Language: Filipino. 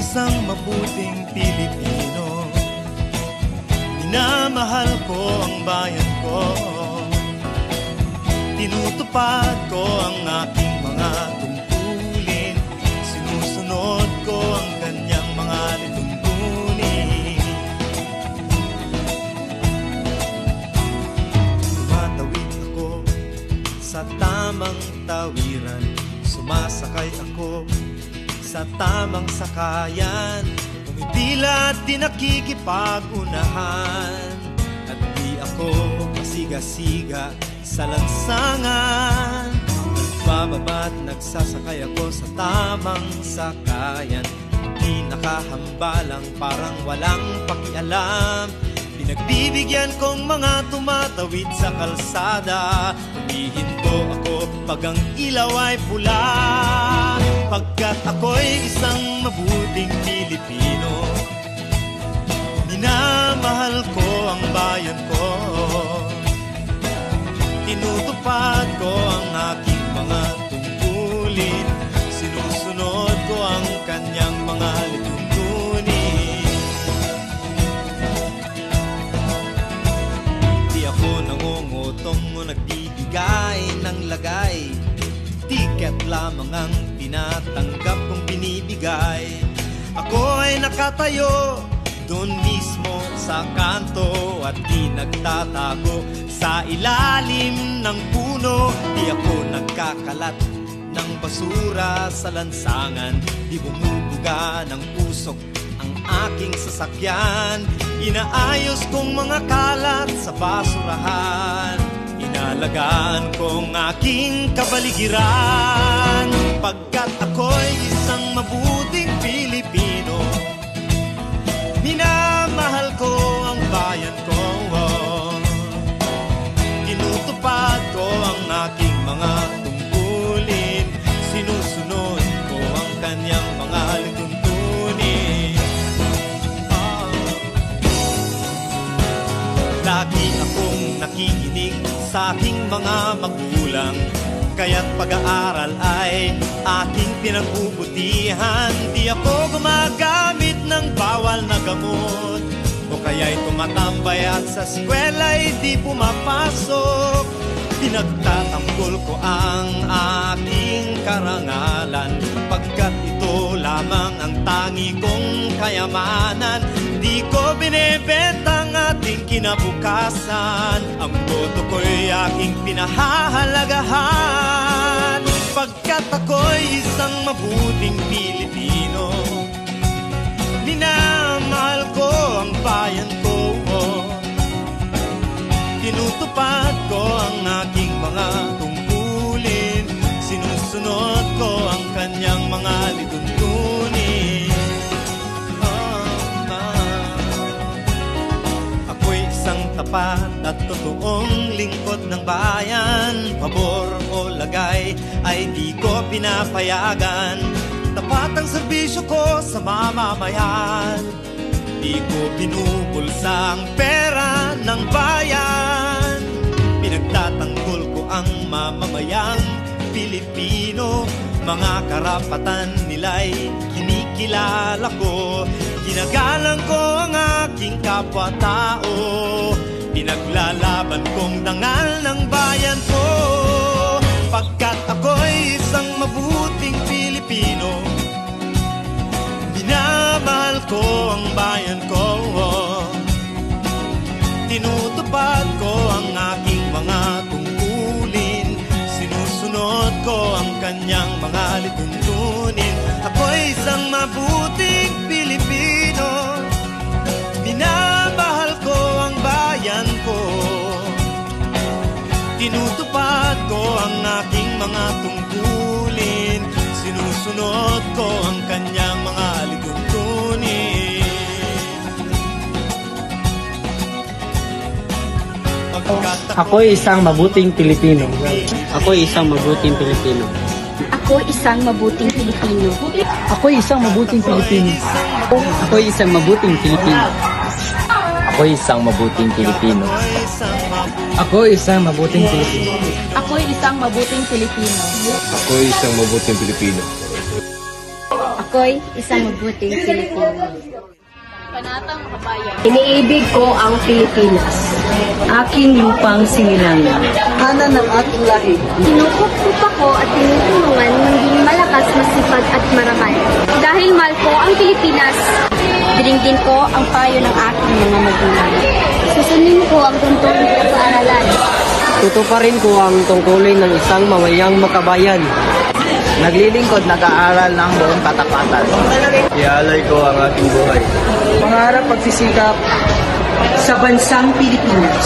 isang mabuting Pilipino. Minamahal ko ang bayan ko. Tinutupad ko ang aking mga tungkulin. Sinusunod ko ang kanyang mga lituntunin. Tumatawid ako sa tamang tawiran. Sumasakay ako sa tamang sakayan. Pumipila at di nakikipag-unahan. At di ako pasiga-siga sa lansangan. Nagbababa at nagsasakay ako sa tamang sakayan. Di nakahambalang parang walang pakialam. Pinagbibigyan kong mga tumatawid sa kalsada. Humihinto ako pag ang ilaw ay pula. Pagkat ako'y isang mabuting Pilipino. Minamahal ko ang bayan ko. Tinutupad ko ang aking mga tungkulin. Sinusunod ko ang kanyang mga lituntunin. Di ako nangungutong o nagbibigay ng lagay. Tiket lamang ang tinatanggap kong binibigay. Ako ay nakatayo doon mismo sa kanto at di nagtatago sa ilalim ng puno. Di ako nagkakalat ng basura sa lansangan. Di bumubuga ng usok ang aking sasakyan. Inaayos kong mga kalat sa basurahan. Inalagaan kong aking kabaligiran. Pagkat ako'y isang mabuting Pilipino. Minamahal ko ang bayan ko. Tinutupad ko ang aking mga tungkulin. Sinusunod ko ang kanyang mga lituntunin. Lagi akong nakikinig sa aking mga magulang. Kaya't pag-aaral ay aking pinagbubutihan. Di ako gumagamit ng bawal na gamot, o kaya'y tumatambay at sa eskwela'y di pumapasok. Pinagtatanggol ko ang aking karangalan, pagkat ito lamang ang tangi kong kayamanan. Di ko binebenta ang ating kinabukasan. Ang boto ko'y aking pinahahalagahan. Pagkat ako'y isang mabuting Pilipino. Minamahal ko ang bayan ko. Tinutupad ko ang aking mga tungkulin. Sinusunod ko ang kanyang mga lituntunin. Ako'y isang tapat at totoong lingkod ng bayan. Pabor o lagay ay di ko pinapayagan. Tapat ang serbisyo ko sa mamamayan. Di ko binubulsa ang pera ng bayan. Pinagtatanggol ko ang mamamayang Pilipino. Mga karapatan nila'y kinikilala ko. Ginagalang ko ang aking kapwa-tao. Pinaglalaban kong dangal ng bayan ko. Pagkat ako'y isang mabuting Pilipino. Minamahal ko ang bayan ko. Tinutupad ko ang aking mga tungkulin. Sinusunod ko ang kanyang mga lituntunin. Ako'y isang mabuting Pilipino. Minamahal ko ang bayan ko. Tinutupad ko ang aking mga tungkulin. Sinusunod ko ang kanyang mga lituntunin. Ako'y isang mabuting Pilipino. Ako'y isang mabuting Pilipino. Ako isang mabuting Pilipino. Ako'y isang mabuting Pilipino. Ako'y isang mabuting Pilipino. Ako'y isang mabuting Pilipino. Ako'y isang mabuting Pilipino. Ako isang mabuting Pilipino. Ako'y isang mabuting Pilipino. Ako'y isang mabuting Pilipino. Panatang kabayan. Iniibig ko ang Pilipinas. Aking lupang sinilangan. Ana ng ating lahi. Kinukupkup ako at tinutulungan maging malakas, masipag at marangal. Dahil mahal ko ang Pilipinas, dinigin ko ang payo ng aking mga magulang. Susundin ko ang tuntunin ng paaralan. Tutuparin ko ang tungkulin ng isang mamayang makabayan. Naglilingkod, nag-aaral ng buong katapatan. Ialay ko ang aking buhay. Pangarap pagsisikap Sa bansang Pilipinas.